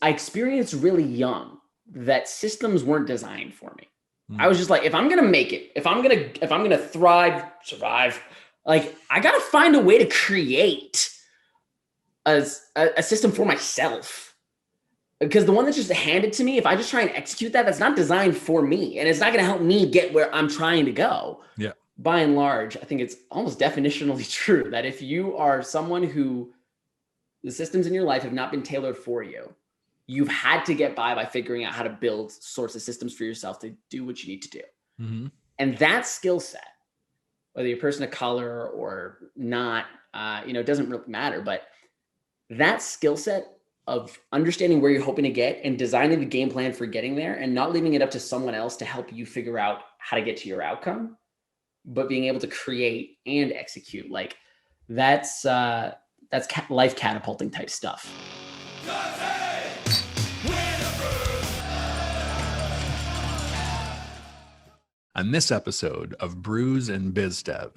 I experienced really young that systems weren't designed for me. I was just like, if I'm going to make it, if I'm going to thrive, survive, like I got to find a way to create a system for myself. Because the one that's just handed to me, if I just try and execute that, that's not designed for me. And it's not going to help me get where I'm trying to go. Yeah. By and large, I think it's almost definitionally true that if you are someone who the systems in your life have not been tailored for you, you've had to get by figuring out how to build sorts of systems for yourself to do what you need to do. Mm-hmm. And that skill set, whether you're a person of color or not, it doesn't really matter. But that skill set of understanding where you're hoping to get and designing the game plan for getting there and not leaving it up to someone else to help you figure out how to get to your outcome, but being able to create and execute, like that's life catapulting type stuff. On this episode of Brews BizDev,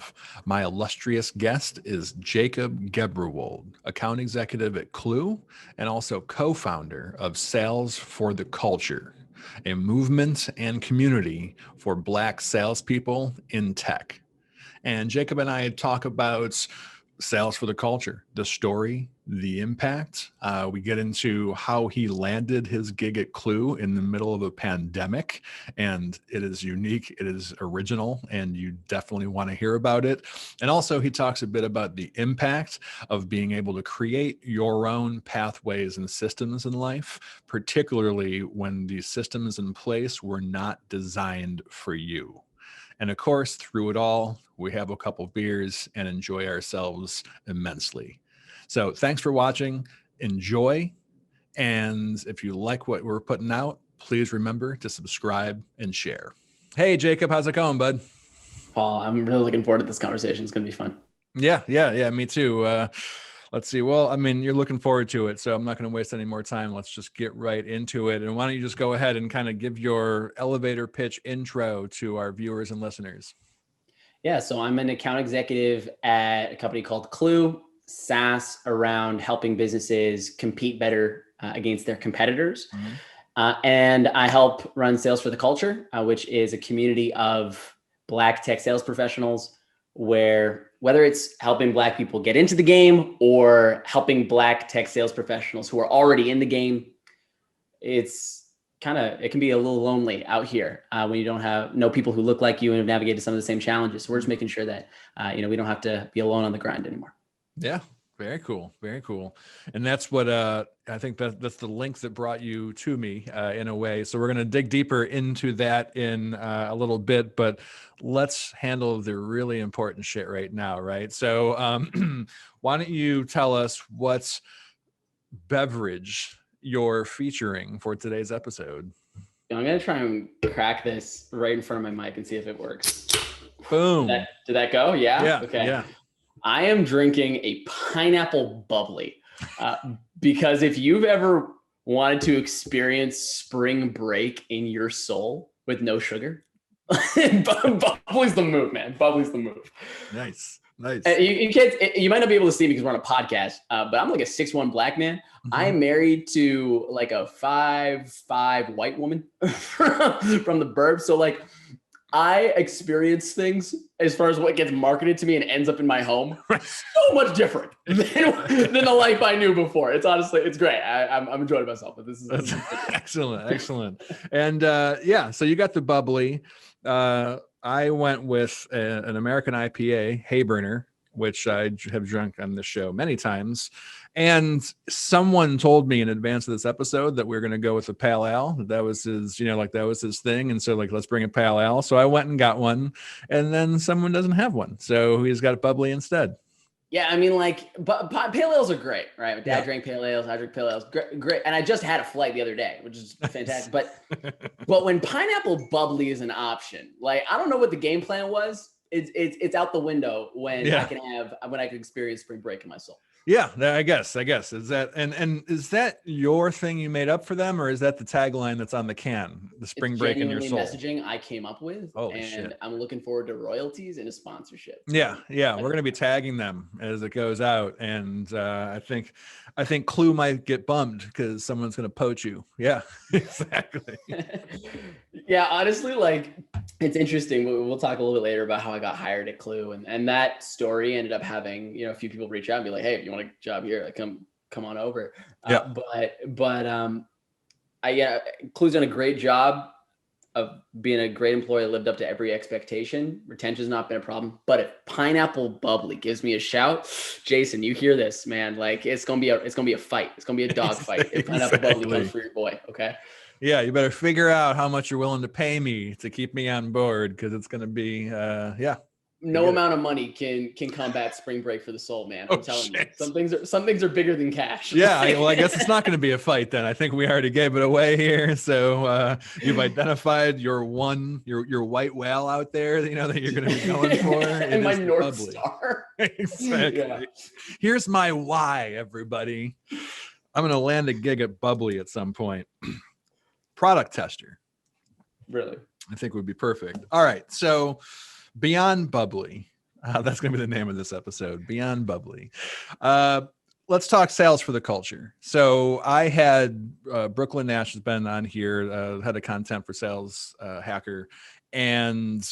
my illustrious guest is Jacob Gebrewold, account executive at Klue and also co-founder of Sales for the Culture, a movement and community for Black salespeople in tech. And Jacob and I talk about Sales for the Culture, the story, the impact. We get into how he landed his gig at Klue in the middle of a pandemic, and it is unique, it is original, and you definitely want to hear about it. And also he talks a bit about the impact of being able to create your own pathways and systems in life, particularly when the systems in place were not designed for you. And of course, through it all, we have a couple beers and enjoy ourselves immensely. So thanks for watching. Enjoy. And if you like what we're putting out, please remember to subscribe and share. Hey, Jacob, how's it going, bud? Paul, I'm really looking forward to this conversation. It's going to be fun. Yeah, me too. Let's see. Well, I mean, you're looking forward to it, so I'm not going to waste any more time. Let's just get right into it. And why don't you just go ahead and kind of give your elevator pitch intro to our viewers and listeners? Yeah, so I'm an account executive at a company called Klue, SaaS around helping businesses compete better against their competitors. Mm-hmm. And I help run Sales for the Culture, which is a community of Black tech sales professionals where whether it's helping Black people get into the game or helping Black tech sales professionals who are already in the game, it can be a little lonely out here when you don't know people who look like you and have navigated some of the same challenges. So we're just making sure that, we don't have to be alone on the grind anymore. Yeah. Very cool. Very cool. And that's what I think that's the link that brought you to me in a way. So we're going to dig deeper into that in a little bit, but let's handle the really important shit right now. Right. So why don't you tell us what beverage you're featuring for today's episode? I'm going to try and crack this right in front of my mic and see if it works. Boom. Did that go? Yeah. Yeah. Okay. Yeah. I am drinking a Pineapple Bubbly because if you've ever wanted to experience spring break in your soul with no sugar, Bubbly's the move, man. Bubbly's the move. Nice. You kids, you might not be able to see me because we're on a podcast, but I'm like a 6'1" Black man. Mm-hmm. I am married to like a 5'5" white woman from the burbs. So like, I experience things as far as what gets marketed to me and ends up in my home so much different than the life I knew before. It's great. I'm enjoying myself, but this is excellent. And so you got the bubbly. I went with an American IPA, Hayburner, which I have drunk on the show many times. And someone told me in advance of this episode that we were going to go with a pale ale. That was his, that was his thing. And so let's bring a pale ale. So I went and got one, and then someone doesn't have one. So he's got a bubbly instead. Yeah. I mean, pale ales are great, right? My dad drank pale ales. I drink pale ales. Great. And I just had a flight the other day, which is fantastic. But when Pineapple Bubbly is an option, I don't know what the game plan was. It's out the window when I can experience spring break in my soul. Yeah, I guess is that, and is that your thing you made up for them, or is that the tagline that's on the can, the It's spring break in your genuinely soul? messaging I came up with, Holy and shit. I'm looking forward to royalties and a sponsorship. Yeah, we're going to be tagging them as it goes out, and I think Klue might get bummed because someone's going to poach you. Yeah, exactly. Yeah, honestly, like it's interesting. We'll talk a little bit later about how I got hired at Klue, and that story ended up having a few people reach out and be like, "Hey, if you want a job here, like, come on over." Yeah. Klue's done a great job of being a great employee, lived up to every expectation. Retention's not been a problem. But if Pineapple Bubbly gives me a shout, Jason, you hear this, man? Like it's gonna be a fight. It's gonna be a dog fight if Pineapple Bubbly comes for your boy. Okay. Yeah, you better figure out how much you're willing to pay me to keep me on board, because it's gonna be No amount of money can combat spring break for the soul, man. I'm telling you, some things are bigger than cash. Yeah, I guess it's not going to be a fight then. I think we already gave it away here. So you've identified your white whale out there, that you're going to be going for. And my North Star. Exactly. Yeah. Here's my why, everybody. I'm going to land a gig at Bubbly at some point. Product tester. Really? I think would be perfect. All right, so Beyond Bubbly. That's going to be the name of this episode, Beyond Bubbly. Let's talk sales for the culture. So I had Brooklyn Nash has been on here, head of content for Sales Hacker. And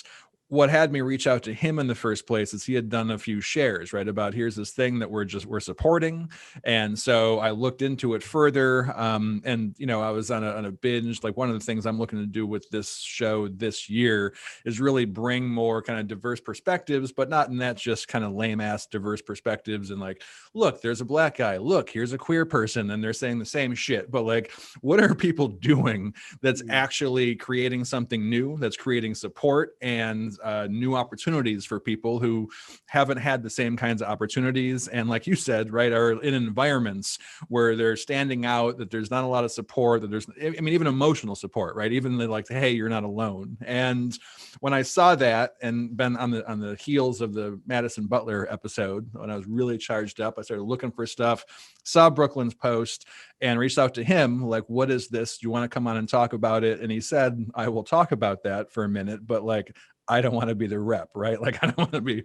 what had me reach out to him in the first place is he had done a few shares, right, about here's this thing that we're supporting. And so I looked into it further. And I was on a binge. Like, one of the things I'm looking to do with this show this year is really bring more kind of diverse perspectives, but not in that just kind of lame ass diverse perspectives. And like, look, there's a black guy, look, here's a queer person, and they're saying the same shit. But like, what are people doing that's actually creating something new, that's creating support and new opportunities for people who haven't had the same kinds of opportunities, and like you said, right, are in environments where they're standing out, that there's not a lot of support, that there's, even emotional support, right? Even like, hey, you're not alone. And when I saw that, and been on the heels of the Madison Butler episode, when I was really charged up, I started looking for stuff, saw Brooklyn's post, and reached out to him, like, what is this? Do you want to come on and talk about it? And he said, I will talk about that for a minute, but like, I don't want to be the rep, right? Like, I don't want to be,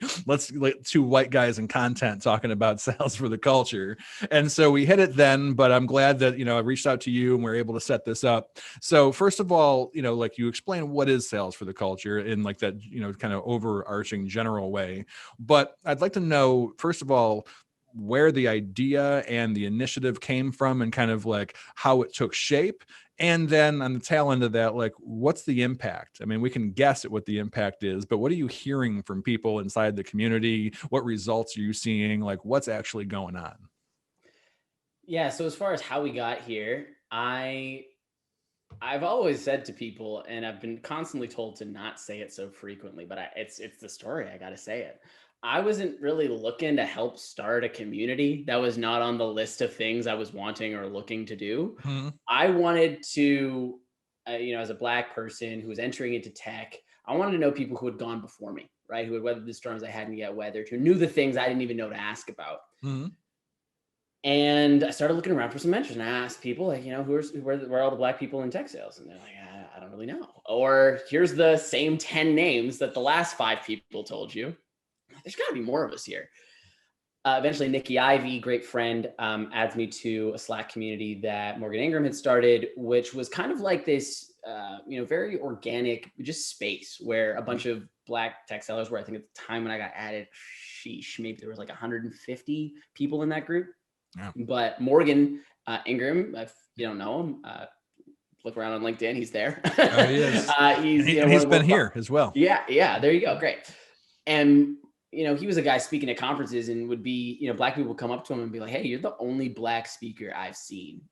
like two white guys in content talking about sales for the culture. And so we hit it then, but I'm glad that, I reached out to you and we're able to set this up. So first of all, like, you explain what is sales for the culture in like that, kind of overarching general way. But I'd like to know, first of all, where the idea and the initiative came from and kind of like how it took shape. And then on the tail end of that, like, what's the impact? I mean, we can guess at what the impact is, but what are you hearing from people inside the community? What results are you seeing? Like, what's actually going on? Yeah. So as far as how we got here, I've always said to people, and I've been constantly told to not say it so frequently, but it's the story. I got to say it. I wasn't really looking to help start a community. That was not on the list of things I was wanting or looking to do. Mm-hmm. I wanted to, as a Black person who was entering into tech, I wanted to know people who had gone before me, right? Who had weathered the storms I hadn't yet weathered, who knew the things I didn't even know to ask about. Mm-hmm. And I started looking around for some mentors, and I asked people, like, where are all the Black people in tech sales? And they're like, I don't really know. Or here's the same 10 names that the last 5 people told you. There's got to be more of us here. Eventually, Nikki Ivey, great friend, adds me to a Slack community that Morgan Ingram had started, which was kind of like this, very organic, just space where a bunch of Black tech sellers were. I think at the time when I got added, maybe there was like 150 people in that group. Yeah. But Morgan Ingram, if you don't know him, look around on LinkedIn, he's there. Oh, he is. He's been here as well. Yeah, there you go. Great. And he was a guy speaking at conferences and would be, Black people would come up to him and be like, hey, you're the only Black speaker I've seen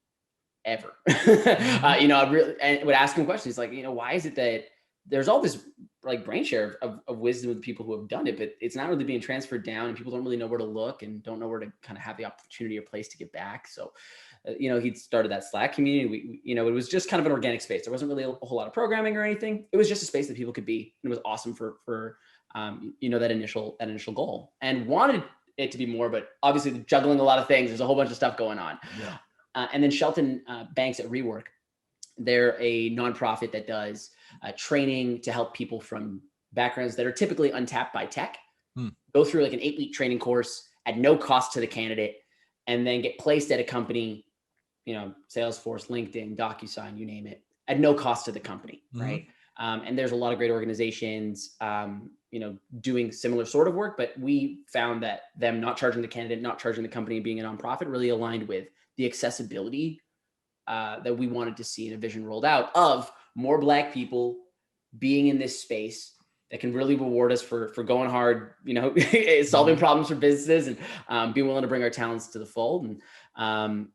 ever. And would ask him questions like, why is it that there's all this like brain share of wisdom with people who have done it, but it's not really being transferred down, and people don't really know where to look and don't know where to kind of have the opportunity or place to get back. So, he'd started that Slack community. It was just kind of an organic space. There wasn't really a whole lot of programming or anything. It was just a space that people could be. And it was awesome for that initial goal, and wanted it to be more, but obviously juggling a lot of things. There's a whole bunch of stuff going on. Yeah. And then Shelton Banks at Rework, they're a nonprofit that does training to help people from backgrounds that are typically untapped by tech go through like an 8-week training course at no cost to the candidate, and then get placed at a company, Salesforce, LinkedIn, DocuSign, you name it, at no cost to the company, right? And there's a lot of great organizations, doing similar sort of work, but we found that them not charging the candidate, not charging the company, being a nonprofit really aligned with the accessibility that we wanted to see in a vision rolled out of more Black people being in this space that can really reward us for going hard, solving problems for businesses and being willing to bring our talents to the fold. And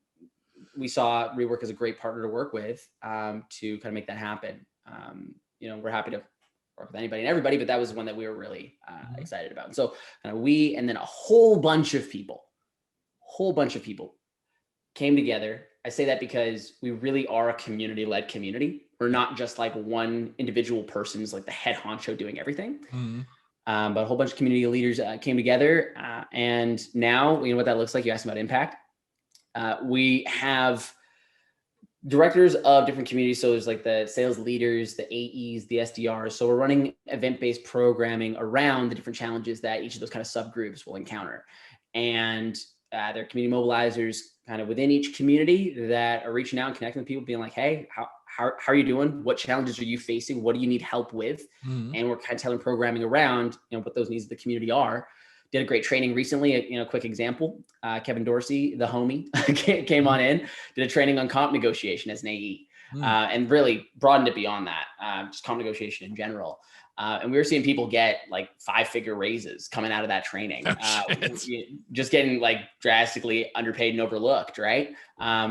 we saw Rework as a great partner to work with to kind of make that happen. We're happy to work with anybody and everybody, but that was one that we were really excited about. And so we, and then a whole bunch of people came together. I say that because we really are a community-led community. We're not just like one individual person's like the head honcho doing everything. But a whole bunch of community leaders came together. And now, what that looks like. You asked about impact. We have directors of different communities. So there's like the sales leaders, the AEs, the SDRs. So we're running event-based programming around the different challenges that each of those kind of subgroups will encounter. And there are community mobilizers kind of within each community that are reaching out and connecting with people, being like, hey, how are you doing? What challenges are you facing? What do you need help with? And we're kind of telling programming around, what those needs of the community are. Did a great training recently. A quick example, Kevin Dorsey, the homie, came on in, did a training on comp negotiation as an AE, and really broadened it beyond that, just comp negotiation in general. And we were seeing people get like 5-figure raises coming out of that training, just getting like drastically underpaid and overlooked, right?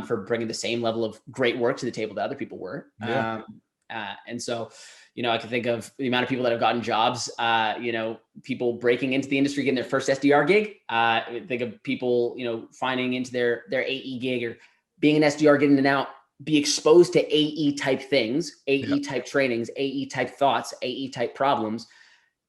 For bringing the same level of great work to the table that other people were. And so, I can think of the amount of people that have gotten jobs, people breaking into the industry, getting their first SDR gig. Think of people, finding into their AE gig or being an SDR, getting in and out, be exposed to AE type things, AE type trainings, AE type thoughts, AE type problems,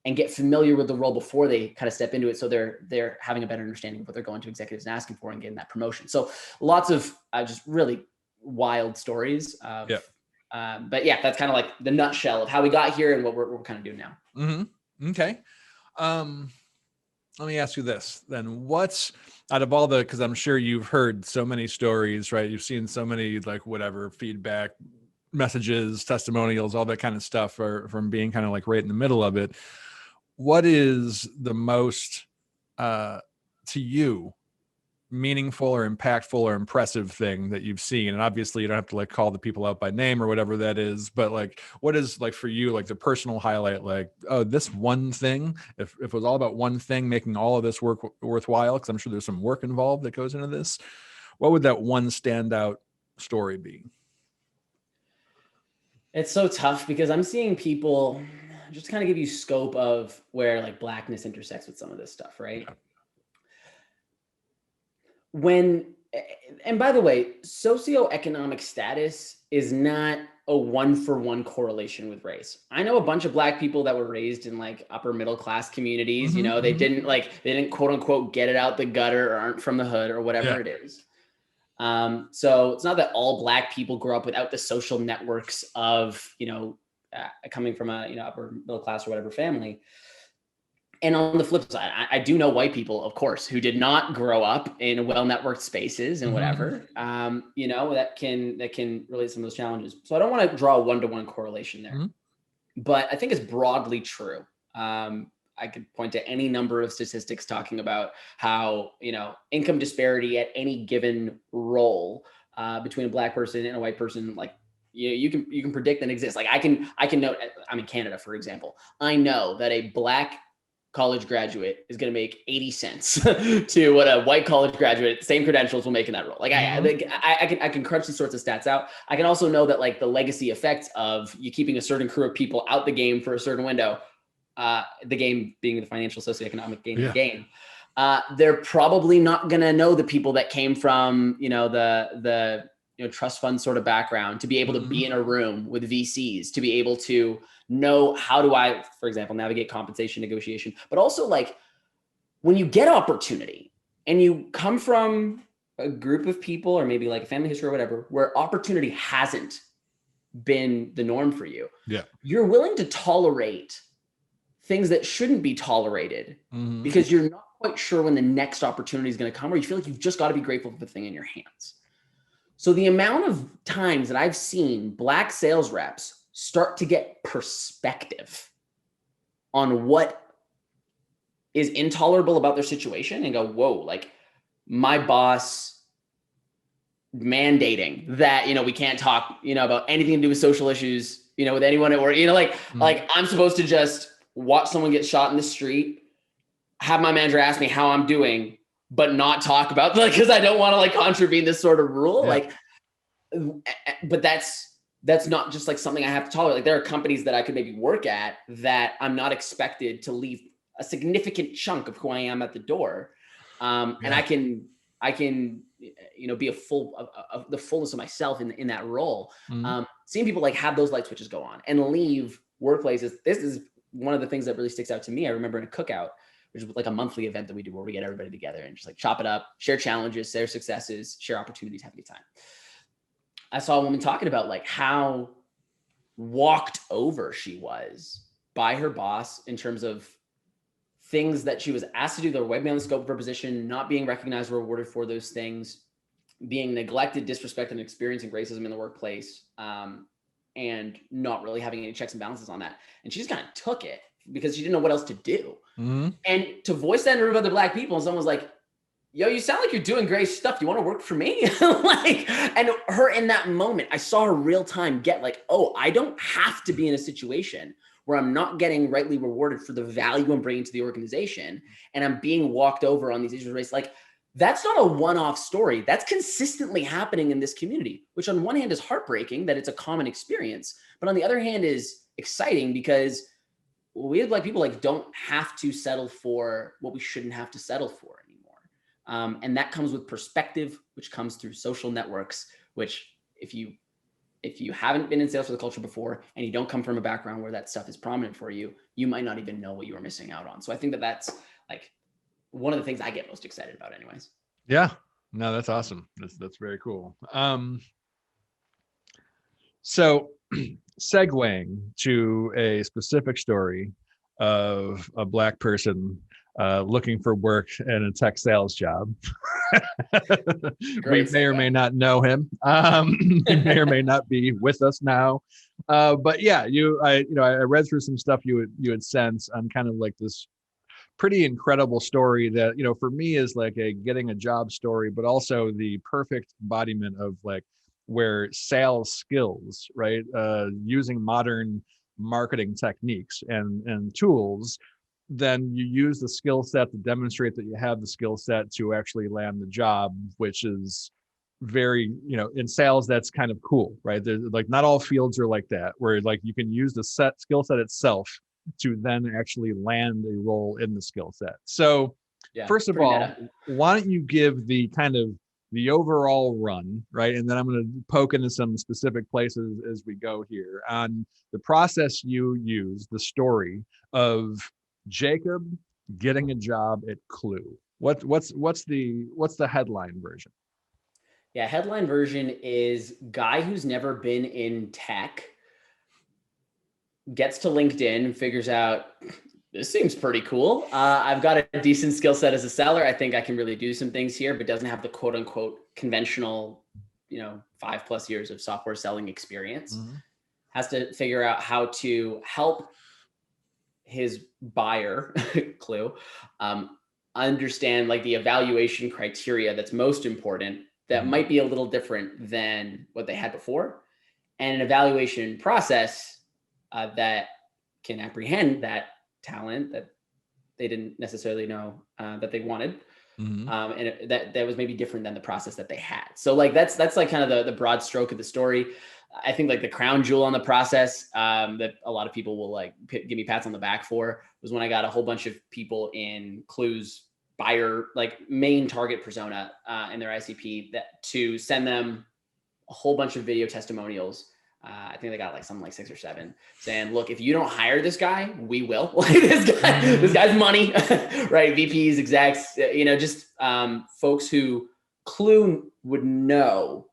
and get familiar with the role before they kind of step into it. So they're having a better understanding of what they're going to executives and asking for and getting that promotion. So lots of just really wild stories. But yeah, that's kind of like the nutshell of how we got here and what we're kind of doing now. Okay. Let me ask you this then. What's out of all because I'm sure you've heard so many stories, right? You've seen so many feedback messages, testimonials, all that kind of stuff from being kind of like right in the middle of it. What is the most, to you, meaningful or impactful or impressive thing that you've seen? And obviously you don't have to call the people out by name or whatever that is, but what is for you, the personal highlight, this one thing, if it was all about one thing, making all of this work worthwhile, because I'm sure there's some work involved that goes into this, what would that one standout story be? It's so tough because I'm seeing people just kind of give you scope of where Blackness intersects with some of this stuff, right? And by the way, socioeconomic status is not a 1-for-1 correlation with race. I know a bunch of Black people that were raised in upper middle class communities. They didn't quote unquote get it out the gutter or aren't from the hood or whatever it is. So it's not that all Black people grow up without the social networks of, coming from a, upper middle class or whatever family. And on the flip side, I do know white people, of course, who did not grow up in well-networked spaces and whatever, that can relate to some of those challenges. So I don't want to draw a 1-to-1 correlation there, but I think it's broadly true. I could point to any number of statistics talking about how, income disparity at any given role between a Black person and a white person, you can predict that exists. I can note, I'm in Canada, for example. I know that a Black college graduate is going to make 80 cents to what a white college graduate, same credentials, will make in that role. I can crunch these sorts of stats out. I can also know that the legacy effects of you keeping a certain crew of people out the game for a certain window, the game being the financial socioeconomic gain of the game. They're probably not going to know the people that came from, the trust fund sort of background to be able to be in a room with VCs, to be able to know how do I, for example, navigate compensation negotiation, but also when you get opportunity and you come from a group of people or maybe like a family history or whatever, where opportunity hasn't been the norm for you, you're willing to tolerate things that shouldn't be tolerated because you're not quite sure when the next opportunity is going to come, or you feel like you've just got to be grateful for the thing in your hands. So the amount of times that I've seen Black sales reps start to get perspective on what is intolerable about their situation and go, whoa, like my boss mandating that, we can't talk, about anything to do with social issues, with anyone at work, like I'm supposed to just watch someone get shot in the street, have my manager ask me how I'm doing, but not talk about, like, because I don't want to like contravene this sort of rule. Like, but that's not just like something I have to tolerate. Like there are companies that I could maybe work at that I'm not expected to leave a significant chunk of who I am at the door. And I can, be the fullness of myself in that role. Seeing people like have those light switches go on and leave workplaces. This is one of the things that really sticks out to me. I remember in a cookout, which is like a monthly event that we do where we get everybody together and just like chop it up, share challenges, share successes, share opportunities, have a good time. I saw a woman talking about like how walked over she was by her boss in terms of things that she was asked to do that were way beyond the scope of her position, not being recognized or rewarded for those things, being neglected, disrespected, and experiencing racism in the workplace, and not really having any checks and balances on that. And she just kind of took it because she didn't know what else to do. And to voice that in a room of other Black people, and someone was like, yo, you sound like you're doing great stuff. Do you want to work for me? And her in that moment, I saw her real time get like, oh, I don't have to be in a situation where I'm not getting rightly rewarded for the value I'm bringing to the organization. And I'm being walked over on these issues of race. Like, that's not a one-off story. That's consistently happening in this community, which on one hand is heartbreaking that it's a common experience, but on the other hand is exciting because we as Black people like don't have to settle for what we shouldn't have to settle for anymore. And that comes with perspective, which comes through social networks, which if you haven't been in sales for the culture before and you don't come from a background where that stuff is prominent for you, you might not even know what you are missing out on. So I think that that's like one of the things I get most excited about anyways. Yeah, no, that's awesome. That's very cool. So segueing to a specific story of a Black person looking for work in a tech sales job. We may or may not know him. He may or may not be with us now. But yeah, I read through some stuff you had sent on kind of like this pretty incredible story that, for me is like a getting a job story, but also the perfect embodiment of like where sales skills, right? Using modern marketing techniques and tools, then you use the skill set to demonstrate that you have the skill set to actually land the job, which is very, in sales, that's kind of cool, right? There's like, not all fields are like that, where like you can use the skill set itself to then actually land a role in the skill set. So first of all, why don't you give the kind of the overall run, right? And then I'm going to poke into some specific places as we go here on the process you use, the story of Jacob getting a job at Klue. What's the headline version? Yeah, headline version is guy who's never been in tech gets to LinkedIn and figures out, this seems pretty cool. I've got a decent skill set as a seller. I think I can really do some things here, but doesn't have the quote unquote conventional, 5+ years of software selling experience. Has to figure out how to help his buyer, Klue, understand like the evaluation criteria that's most important that might be a little different than what they had before, and an evaluation process that can apprehend that talent that they didn't necessarily know that they wanted. And that was maybe different than the process that they had. So like, that's like kind of the broad stroke of the story. I think like the crown jewel on the process that a lot of people will like give me pats on the back for was when I got a whole bunch of people in Klue's buyer, like main target persona in their ICP to send them a whole bunch of video testimonials I think they got like something like 6 or 7, saying, look, if you don't hire this guy, we will. Like this guy's money, right? VPs, execs, just folks who Klue would knew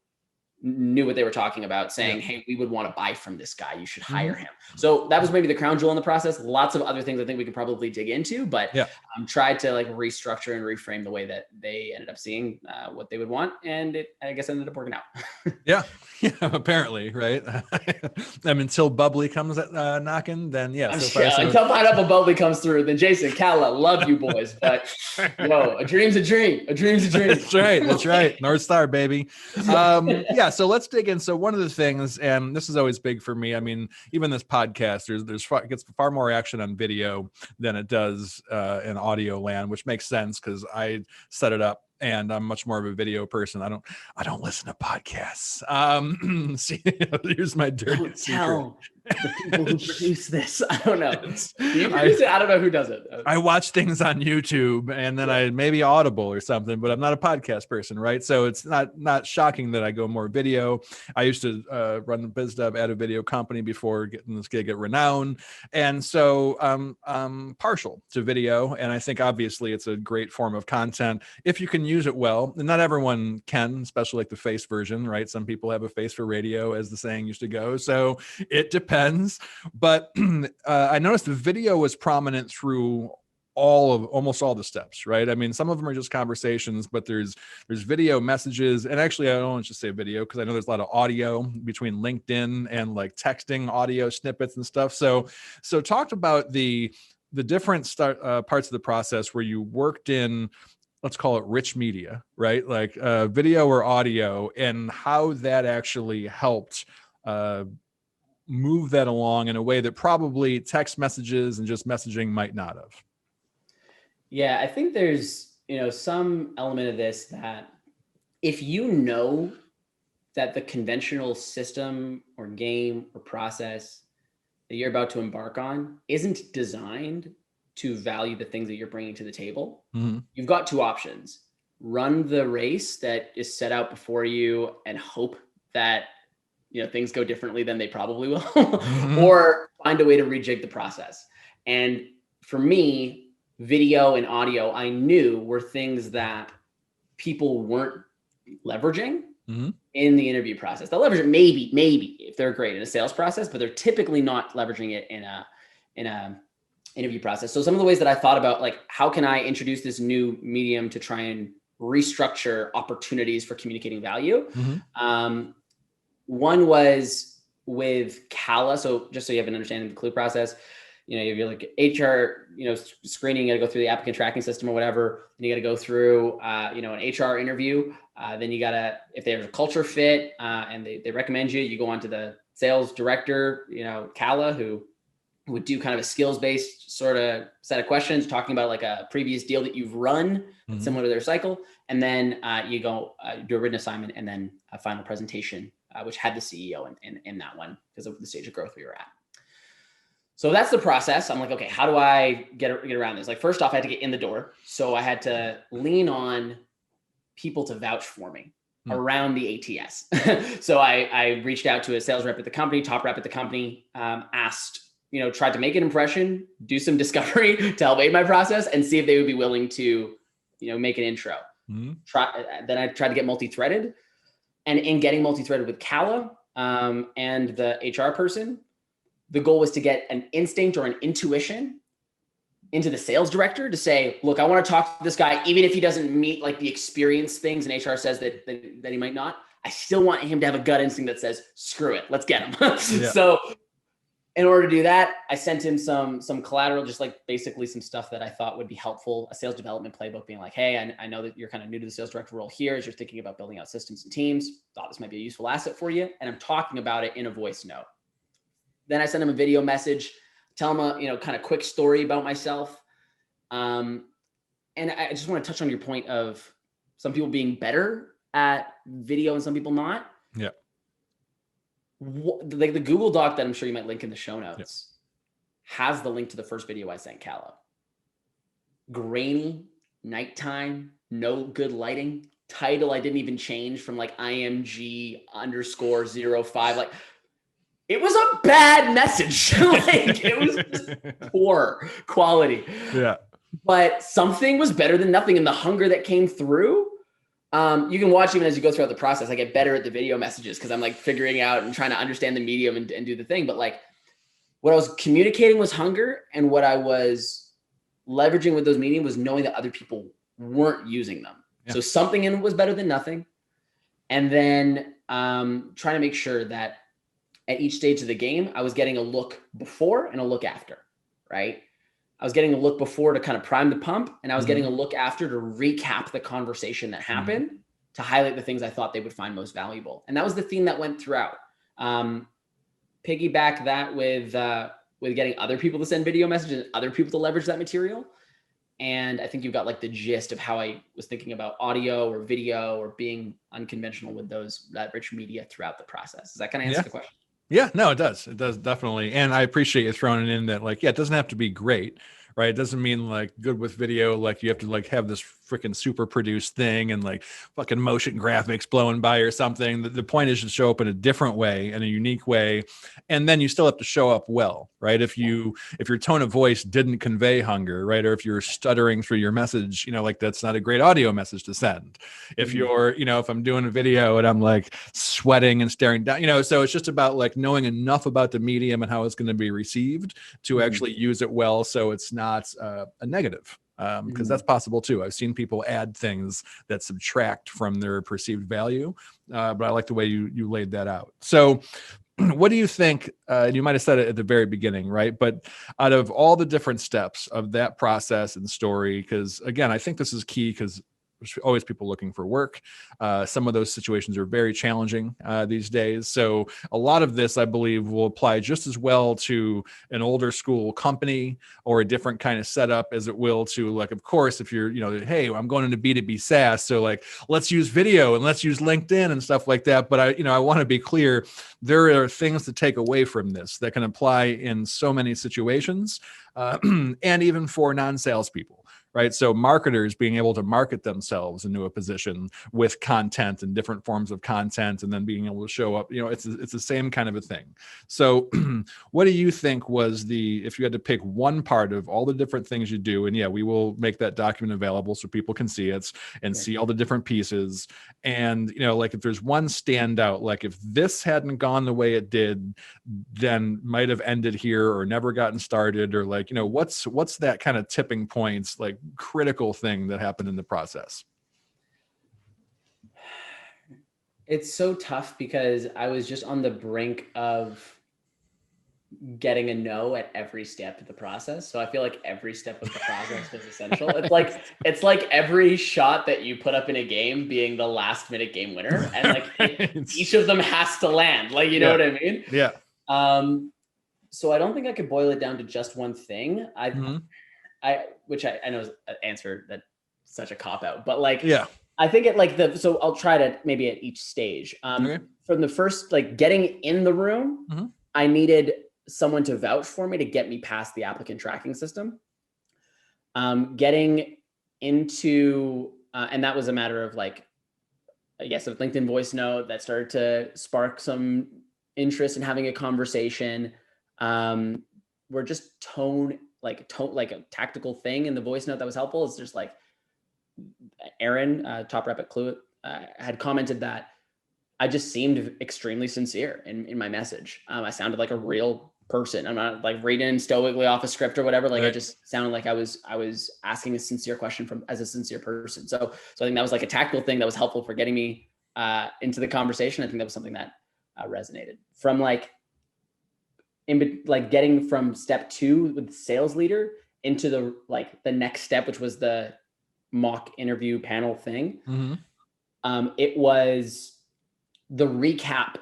what they were talking about, saying, hey, we would want to buy from this guy. You should hire him. So that was maybe the crown jewel in the process. Lots of other things I think we could probably dig into, but tried to like restructure and reframe the way that they ended up seeing what they would want. And it, I guess, ended up working out. Yeah, apparently, right? I mean, until Bubbly comes knocking, then until Pineapple Bubbly comes through, then Jason, Kala, love you boys. But a dream's a dream. A dream's a dream. That's right. North Star, baby. So let's dig in. So one of the things, and this is always big for me, I mean, even this podcast, it gets far more action on video than it does in audio land, which makes sense because I set it up and I'm much more of a video person. I don't listen to podcasts. See, here's my dirty secret. The people who produce this, I don't know. Do you produce it? I don't know who does it. I watch things on YouTube and then I maybe Audible or something, but I'm not a podcast person, right? So it's not shocking that I go more video. I used to run BizDev at a video company before getting this gig at Renown, and so I'm partial to video. And I think obviously it's a great form of content if you can use it well. And not everyone can, especially like the face version, right? Some people have a face for radio, as the saying used to go. So it depends. But I noticed the video was prominent through almost all the steps, right? I mean, some of them are just conversations, but there's video messages, and actually I don't want to just say video because I know there's a lot of audio between LinkedIn and like texting audio snippets and stuff. So talked about the different parts of the process where you worked in, let's call it rich media, right? Like video or audio, and how that actually helped move that along in a way that probably text messages and just messaging might not have. Yeah, I think there's, some element of this that if you know that the conventional system or game or process that you're about to embark on isn't designed to value the things that you're bringing to the table, you've got 2 options. Run the race that is set out before you and hope that things go differently than they probably will, or find a way to rejig the process. And for me, video and audio, I knew were things that people weren't leveraging in the interview process. They'll leverage it maybe if they're great in a sales process, but they're typically not leveraging it in a interview process. So some of the ways that I thought about, like, how can I introduce this new medium to try and restructure opportunities for communicating value? One was with Kala. So just so you have an understanding of the Klue process, if you're like HR, screening, you got to go through the applicant tracking system or whatever. And you got to go through, an HR interview. Then you got to, if there's a culture fit and they recommend you go on to the sales director, Kala, who would do kind of a skills-based sort of set of questions, talking about like a previous deal that you've run, similar to their cycle. And then you go do a written assignment and then a final presentation, which had the CEO in that one because of the stage of growth we were at. So that's the process. I'm like, okay, how do I get around this? Like, first off, I had to get in the door. So I had to lean on people to vouch for me around the ATS. So I reached out to a sales rep at the company, top rep at the company, asked, tried to make an impression, do some discovery to help aid my process and see if they would be willing to, make an intro. Then I tried to get multi-threaded. And in getting multi-threaded with Kala and the HR person, the goal was to get an instinct or an intuition into the sales director to say, look, I want to talk to this guy, even if he doesn't meet like the experience things and HR says that he might not. I still want him to have a gut instinct that says, screw it, let's get him. So in order to do that, I sent him some collateral, just like basically some stuff that I thought would be helpful. A sales development playbook being like, hey, I know that you're kind of new to the sales director role here as you're thinking about building out systems and teams. Thought this might be a useful asset for you. And I'm talking about it in a voice note. Then I sent him a video message, tell him a kind of quick story about myself. And I just want to touch on your point of some people being better at video and some people not. Yeah. Like the Google Doc that I'm sure you might link in the show notes has the link to the first video I sent Kala. Grainy, nighttime, no good lighting, title I didn't even change from like IMG_05. Like it was a bad message. Like it was just poor quality. Yeah. But something was better than nothing. And the hunger that came through, you can watch even as you go throughout the process. I get better at the video messages because I'm like figuring out and trying to understand the medium and do the thing. But like what I was communicating was hunger, and what I was leveraging with those mediums was knowing that other people weren't using them. Yeah. So something in it was better than nothing. And then trying to make sure that at each stage of the game, I was getting a look before and a look after, right? I was getting a look before to kind of prime the pump, and I was getting a look after to recap the conversation that happened to highlight the things I thought they would find most valuable. And that was the theme that went throughout. Piggyback that with getting other people to send video messages and other people to leverage that material. And I think you've got like the gist of how I was thinking about audio or video or being unconventional with that rich media throughout the process. Does that kind of answer the question? Yeah, no, it does. It does definitely. And I appreciate you throwing it in that, like, yeah, it doesn't have to be great, right? It doesn't mean like good with video, like you have to like have this freaking super produced thing and like fucking motion graphics blowing by or something. The point is to show up in a different way, in a unique way. And then you still have to show up well, right? If your tone of voice didn't convey hunger, right? Or if you're stuttering through your message, like that's not a great audio message to send. If you're, if I'm doing a video and I'm like sweating and staring down, so it's just about like knowing enough about the medium and how it's going to be received to actually use it well. So it's not a negative. Because that's possible too. I've seen people add things that subtract from their perceived value, but I like the way you laid that out. So what do you think, you might have said it at the very beginning, right? But out of all the different steps of that process and story, because again, I think this is key because there's always people looking for work. Some of those situations are very challenging these days. So a lot of this, I believe, will apply just as well to an older school company or a different kind of setup as it will to, like, of course, if you're, hey, I'm going into B2B SaaS, so like, let's use video and let's use LinkedIn and stuff like that. But I want to be clear, there are things to take away from this that can apply in so many situations, and even for non-salespeople. Right. So marketers being able to market themselves into a position with content and different forms of content, and then being able to show up, it's the same kind of a thing. So what do you think was if you had to pick one part of all the different things you do, and yeah, we will make that document available so people can see it and see all the different pieces. And, like if there's one standout, like if this hadn't gone the way it did, then might have ended here or never gotten started, or like, what's that kind of tipping points, like critical thing that happened in the process? It's so tough because I was just on the brink of getting a no at every step of the process. So I feel like every step of the process was essential. It's like every shot that you put up in a game being the last minute game winner, and like each of them has to land. Like, you know what I mean? Yeah. So I don't think I could boil it down to just one thing. Which I know is an answer that's such a cop out, but like, I think so I'll try to maybe at each stage. From the first, like getting in the room, I needed someone to vouch for me to get me past the applicant tracking system. Getting into, and that was a matter of like, I guess a LinkedIn voice note that started to spark some interest in having a conversation. We're just tone, like a tactical thing in the voice note that was helpful. It's just like Aaron, top rep at Klue, had commented that I just seemed extremely sincere in my message. I sounded like a real person. I'm not like reading stoically off a script or whatever. Like I just sounded like I was asking a sincere question as a sincere person. So I think that was like a tactical thing that was helpful for getting me into the conversation. I think that was something that resonated from getting from step 2 with the sales leader into the next step, which was the mock interview panel thing. It was the recap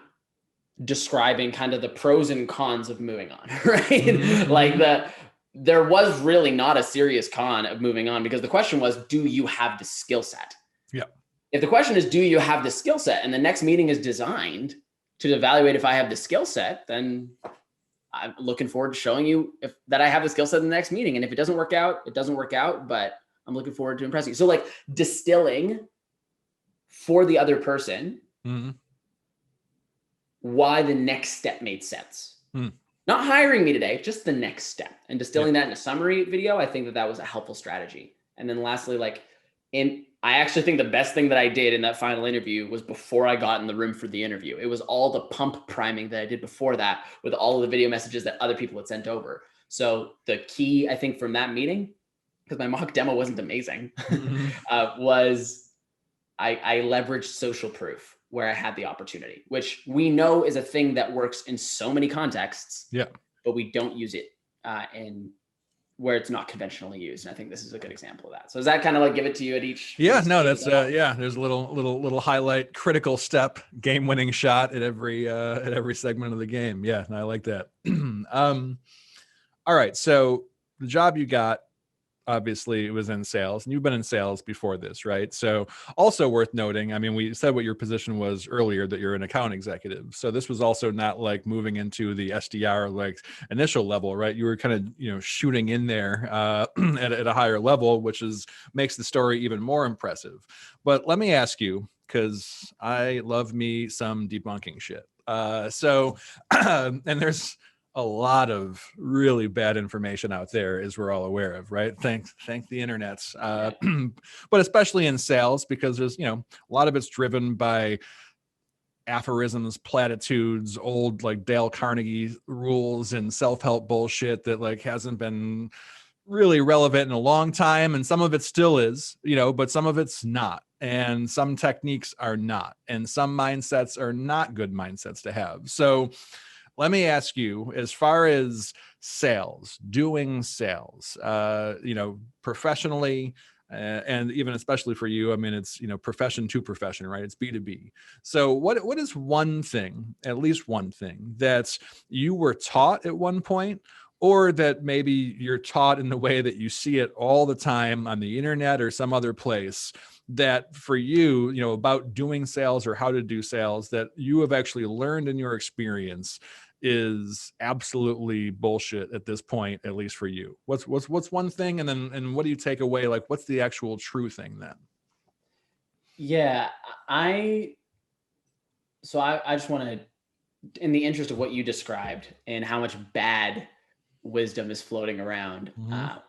describing kind of the pros and cons of moving on, right? Like there was really not a serious con of moving on, because the question was, do you have the skill set? Yeah. If the question is, do you have the skill set, and the next meeting is designed to evaluate if I have the skill set, then I'm looking forward to showing you that I have the skill set in the next meeting. And if it doesn't work out, it doesn't work out, but I'm looking forward to impressing you. So like distilling for the other person why the next step made sense. Not hiring me today, just the next step, and distilling that in a summary video. I think that was a helpful strategy. And then lastly, I actually think the best thing that I did in that final interview was before I got in the room for the interview. It was all the pump priming that I did before that with all of the video messages that other people had sent over. So the key, I think, from that meeting, because my mock demo wasn't amazing, was I leveraged social proof where I had the opportunity, which we know is a thing that works in so many contexts, but we don't use it in where it's not conventionally used. And I think this is a good example of that. So does that kind of like give it to you at each? Yeah, no, that's there's a little highlight, critical step, game-winning shot at every segment of the game. Yeah, I like that. All right, so the job you got, obviously it was in sales, and you've been in sales before this, right? So also worth noting, I mean, we said what your position was earlier, that you're an account executive. So this was also not like moving into the SDR like initial level, right? You were kind of, shooting in there at a higher level, which makes the story even more impressive. But let me ask you, because I love me some debunking shit. And there's a lot of really bad information out there, as we're all aware of, right? Thank the internets, but especially in sales, because there's, a lot of it's driven by aphorisms, platitudes, old like Dale Carnegie rules and self-help bullshit that like hasn't been really relevant in a long time. And some of it still is, but some of it's not. And some techniques are not. And some mindsets are not good mindsets to have. So let me ask you, as far as sales, doing sales, professionally, and even especially for you, I mean, it's, profession to profession, right? It's B2B. So what is one thing, at least one thing, that you were taught at one point, or that maybe you're taught in the way that you see it all the time on the internet or some other place, that for you, about doing sales or how to do sales, that you have actually learned in your experience is absolutely bullshit at this point, at least for you? What's one thing, and what do you take away? Like, what's the actual true thing then? Yeah, I just want to, in the interest of what you described and how much bad wisdom is floating around,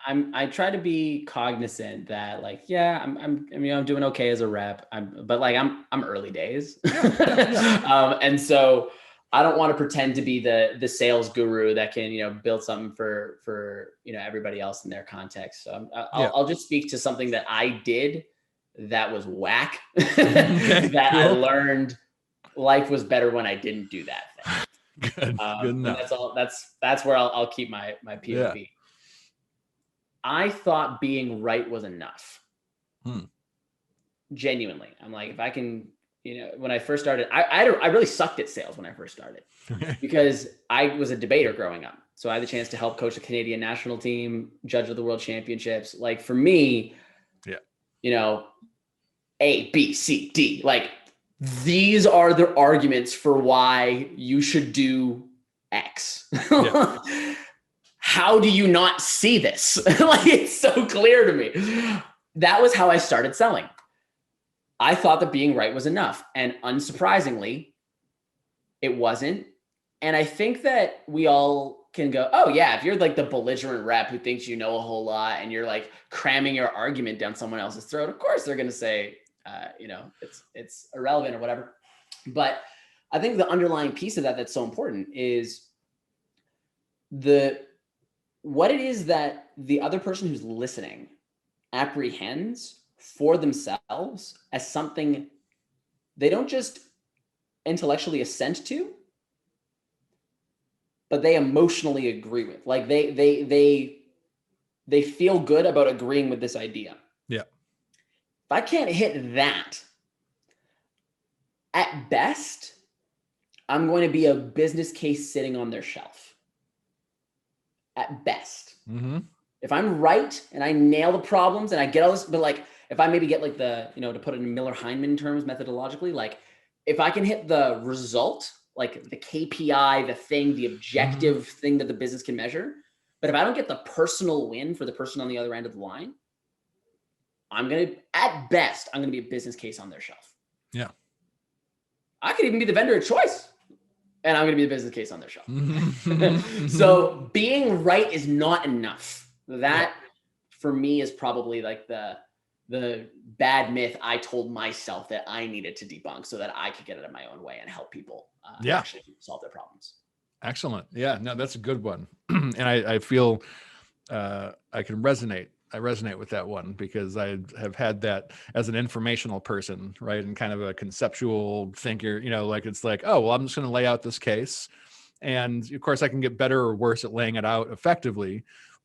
I try to be cognizant that I'm doing okay as a rep, but I'm early days. And so I don't want to pretend to be the sales guru that can, build something for everybody else in their context. So I'll just speak to something that I did that was whack, that I learned life was better when I didn't do that thing. Good enough. That's all. That's where I'll keep my POV. Yeah. I thought being right was enough. Genuinely, I'm like, if I can, when I first started, I really sucked at sales when I first started, because I was a debater growing up. So I had the chance to help coach the Canadian national team, judge of the World Championships. Like for me, A, B, C, D, like these are the arguments for why you should do X. How do you not see this? Like, it's so clear to me. That was how I started selling. I thought that being right was enough. And unsurprisingly, it wasn't. And I think that we all can go, oh yeah, if you're like the belligerent rep who thinks you know a whole lot and you're like cramming your argument down someone else's throat, of course they're going to say, it's irrelevant or whatever. But I think the underlying piece of that that's so important is what it is that the other person who's listening apprehends for themselves as something they don't just intellectually assent to, but they emotionally agree with. Like they feel good about agreeing with this idea. Yeah. If I can't hit that, at best, I'm going to be a business case sitting on their shelf. At best. If I'm right and I nail the problems and I get all this, but like if I maybe get like the, to put it in Miller-Heiman terms methodologically, like if I can hit the result, like the KPI, the thing, the objective thing that the business can measure, but if I don't get the personal win for the person on the other end of the line, at best, I'm going to be a business case on their shelf. Yeah. I could even be the vendor of choice. and I'm going to be the business case on their shelf. So being right is not enough. That for me is probably like the bad myth I told myself that I needed to debunk so that I could get it in my own way and help people actually solve their problems. Excellent. Yeah, no, that's a good one. And I feel I can resonate. I resonate with that one because I have had that as an informational person, right? And kind of a conceptual thinker, like it's like, oh, well, I'm just going to lay out this case. And of course I can get better or worse at laying it out effectively,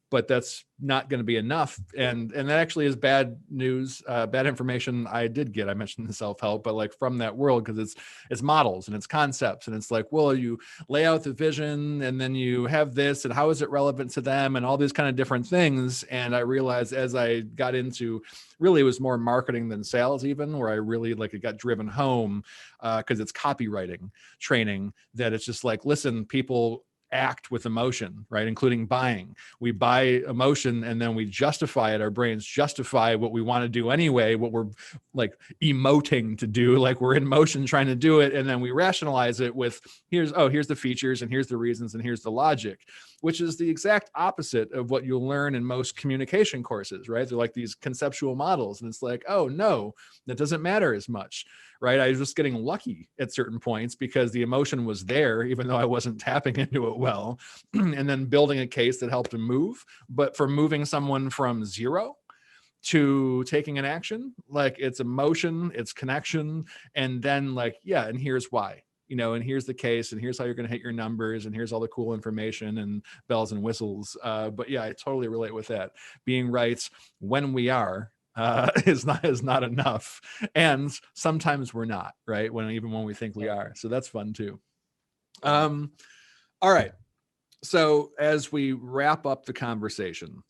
but that's not going to be enough. And that actually is bad news, bad information I did get. I mentioned the self-help, but like from that world, because it's models and it's concepts. And it's like, well, you lay out the vision and then you have this and how is it relevant to them and all these kind of different things. And I realized as I got into, really it was more marketing than sales even, where I really like it got driven home because it's copywriting training, that it's just like, listen, people act with emotion, right? Including buying. We buy emotion and then we justify it. Our brains justify what we want to do anyway, what we're like emoting to do, like we're in motion trying to do it. And then we rationalize it with here's the features and here's the reasons and here's the logic, which is the exact opposite of what you'll learn in most communication courses, right? They're like these conceptual models. And it's like, oh no, that doesn't matter as much, right? I was just getting lucky at certain points because the emotion was there, even though I wasn't tapping into it well, and then building a case that helped them move. But for moving someone from zero to taking an action, like it's emotion, it's connection, and then like, yeah, and here's why, and here's the case, and here's how you're going to hit your numbers, and here's all the cool information and bells and whistles. But yeah, I totally relate with that. Being right when we are is not enough, and sometimes we're not, right? Even when we think we are. So that's fun too. All right. So as we wrap up the conversation,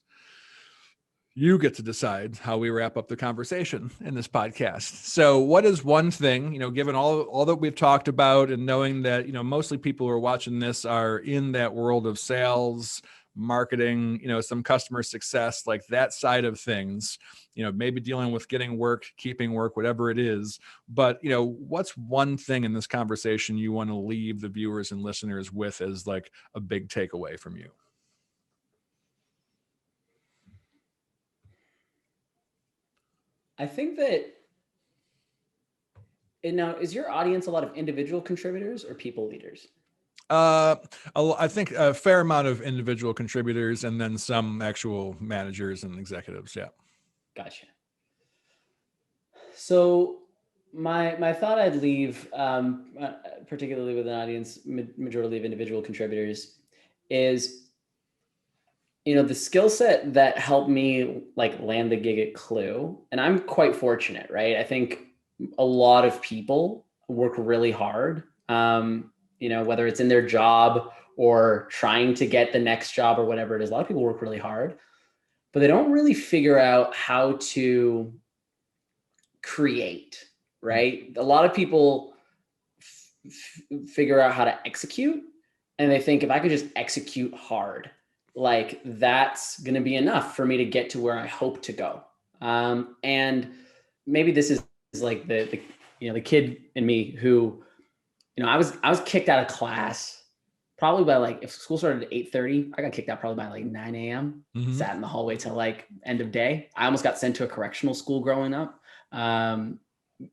you get to decide how we wrap up the conversation in this podcast. So what is one thing, given all that we've talked about and knowing that, mostly people who are watching this are in that world of sales, marketing, some customer success, like that side of things, maybe dealing with getting work, keeping work, whatever it is. But, what's one thing in this conversation you want to leave the viewers and listeners with as like a big takeaway from you? I think that now, is your audience a lot of individual contributors or people leaders? I think a fair amount of individual contributors and then some actual managers and executives. Yeah. Gotcha. So my thought I'd leave, particularly with an audience, majority of individual contributors, is, the skill set that helped me like land the gig at Klue, and I'm quite fortunate, right? I think a lot of people work really hard, whether it's in their job or trying to get the next job or whatever it is. A lot of people work really hard, but they don't really figure out how to create, right? A lot of people figure out how to execute, and they think if I could just execute hard, like that's going to be enough for me to get to where I hope to go. And maybe this is like the kid in me who, I was kicked out of class probably by like, if school started at 8:30, I got kicked out probably by like 9 a.m. Sat in the hallway till like end of day. I almost got sent to a correctional school growing up.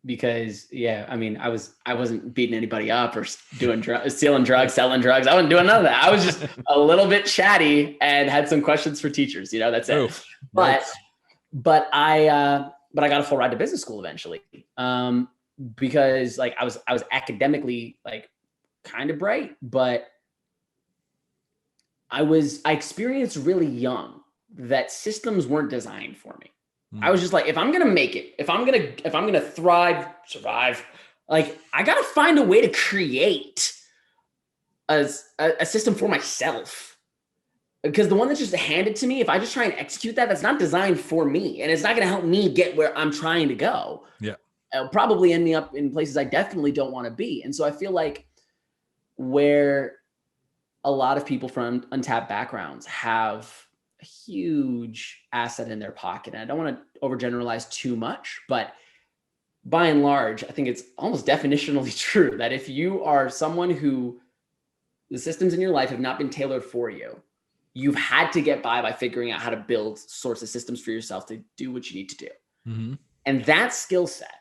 Because I wasn't beating anybody up or doing stealing drugs, selling drugs. I wasn't doing none of that. I was just a little bit chatty and had some questions for teachers. That's it. Oh, but I got a full ride to business school eventually. Because like I was academically like kind of bright, but I experienced really young that systems weren't designed for me. I was just like, if I'm going to make it, if I'm going to thrive, survive, like I got to find a way to create a system for myself, because the one that's just handed to me, if I just try and execute that's not designed for me, and it's not going to help me get where I'm trying to go. Yeah. It'll probably end me up in places I definitely don't want to be. And so I feel like where a lot of people from untapped backgrounds have a huge asset in their pocket, and I don't want to overgeneralize too much, but by and large, I think it's almost definitionally true that if you are someone who The systems in your life have not been tailored for you. You've had to get by figuring out how to build sorts of systems for yourself to do what you need to do. Mm-hmm. And that skill set,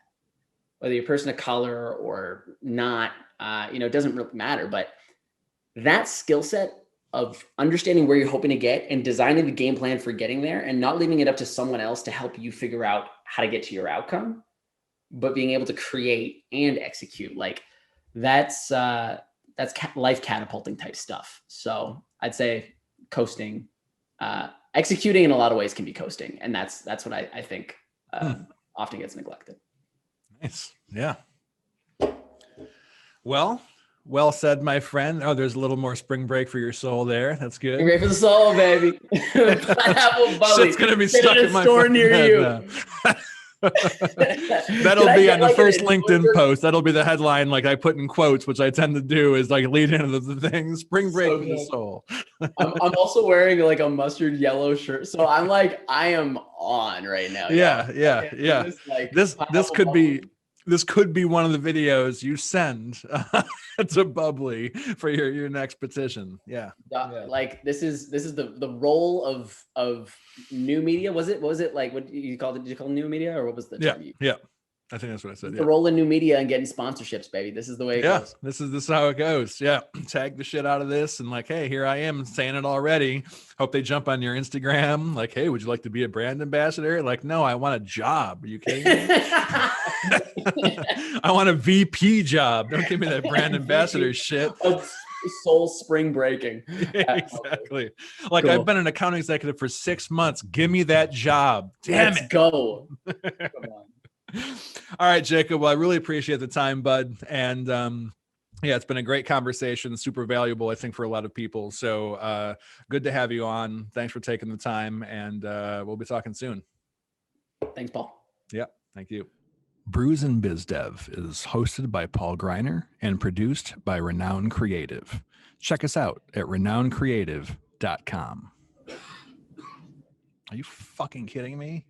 whether you're a person of color or not, it doesn't really matter. But that skill set of understanding where you're hoping to get and designing the game plan for getting there and not leaving it up to someone else to help you figure out how to get to your outcome, but being able to create and execute, like that's life catapulting type stuff. So I'd say coasting, executing in a lot of ways can be coasting. And that's what I think often gets neglected. Nice. Yeah. Well said, my friend. Oh, there's a little more spring break for your soul there. That's good. Spring break for the soul, baby. Pineapple Bubbly. Shit's gonna be stuck in my store near you. That'll be on the first LinkedIn post. That'll be the headline, like I put in quotes, which I tend to do, is like lead into the thing. Spring break for the soul. I'm also wearing like a mustard yellow shirt, so I'm like, I am on right now. Yeah. This could be one of the videos you send to Bubbly for your next petition. Yeah. Like this is the role of new media. Was it like, what you called it? Did you call it new media, or what was the term? Yeah. I think that's what I said. The role in new media and getting sponsorships, baby. This is the way it goes. This is how it goes. Yeah. Tag the shit out of this and like, hey, here I am saying it already. Hope they jump on your Instagram. Like, hey, would you like to be a brand ambassador? Like, no, I want a job. Are you kidding me? I want a VP job. Don't give me that brand ambassador shit. Soul spring breaking. Yeah, exactly. Like, cool. I've been an account executive for 6 months. Give me that job. Damn Let's go. Come on. All right, Jacob. Well, I really appreciate the time, bud. And it's been a great conversation, super valuable, I think, for a lot of people. So good to have you on. Thanks for taking the time, and we'll be talking soon. Thanks, Paul. Yeah, thank you. Brews BizDev is hosted by Paul Greiner and produced by Renown Creative. Check us out at renownCreative.com. Are you fucking kidding me?